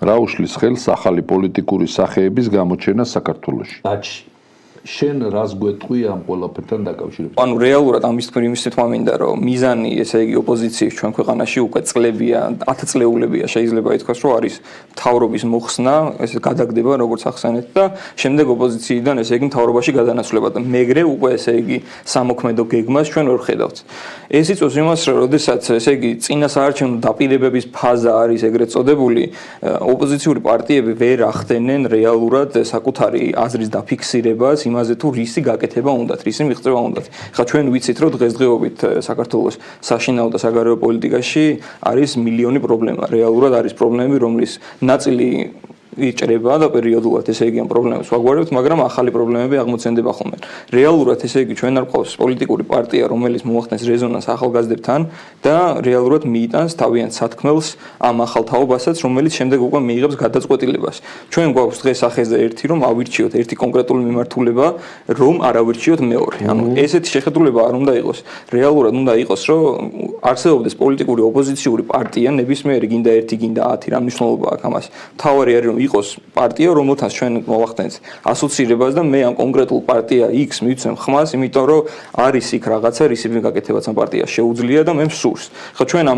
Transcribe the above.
რა უშლის ხელს ახალი პოლიტიკური სახეების გამოჩენა საქართველოში? შენ რას გვეტყვი ამ ყველაფერთან დაკავშირებით? ანუ რეალურად ამის თქმა მინდა რომ მიზანი, ესე იგი ოპოზიციის ჩვენ ქვეყანაში უკვე წლებია, 10 წლეულებია შეიძლება ითქვას, რომ არის მთავრობის მოხსნა, ესე გადაგდება როგორც ახსენეთ და შემდეგ ოპოზიციიდან ესე იგი მთავრობაში გადანაცვლება და მეგრე უკვე ესე იგი სამოქმედო გეგმას ჩვენ ვერ ხედავთ. ეს იწვევს იმას, რომ როდესაც ესე იგი წინა საარჩევნო დაპირებების ფაზა არის ეგრეთ წოდებული, ოპოზიციური პარტიები ვერ ახდენენ რეალურად საკუთარი აზრის დაფიქსირებას იმაზე თუ რისი გაკეთება უნდათ, რისი მიღწევა უნდათ. ხა ჩვენ ვიცით რომ დღესდღეობით საქართველოს საშინაო და საგარეო პოლიტიკაში არის მილიონი პრობლემა. რეალურად არის პრობლემები, რომლის ნაწილი იჭრება და პერიოდულად ესე იგი ამ პრობლემებს ვაგვარებთ, მაგრამ ახალი პრობლემები აღმოცენდება ხოლმე. რეალურად ესე იგი ჩვენ არ ყავს პოლიტიკური პარტია, რომელიც მოახდენს რეზონანსს ახალგაზრდებთან და რეალურად მიიტანს თავიანთ სათქმელს ამ ახალ თაობასაც, რომელიც შემდეგ უკვე მიიღებს გადაწყვეტილებას. ჩვენ გვაქვს დღეს ახეზე ერთი რომ ავირჩიოთ ერთი კონკრეტული მიმართულება, რომ არ ავირჩიოთ მეორე. ანუ ესეთი შეხედულება არ უნდა იყოს. რეალურად უნდა იყოს, რომ არსებობდეს პოლიტიკური ოპოზიციური პარტია, ნებისმიერი გინდა 1, გინდა 10, რა მნიშვნელობა აქვს ამას. თავარი არის რომ იყოს პარტია, რომელთაც ჩვენ მოვახდენთ ასოცირებას და მე ამ კონკრეტულ პარტია X მივცემ ხმას, იმიტომ რომ არის იქ რაღაცა, რის გაკეთებაც ამ პარტიას შეუძლია და მე მსურს. ხო ჩვენ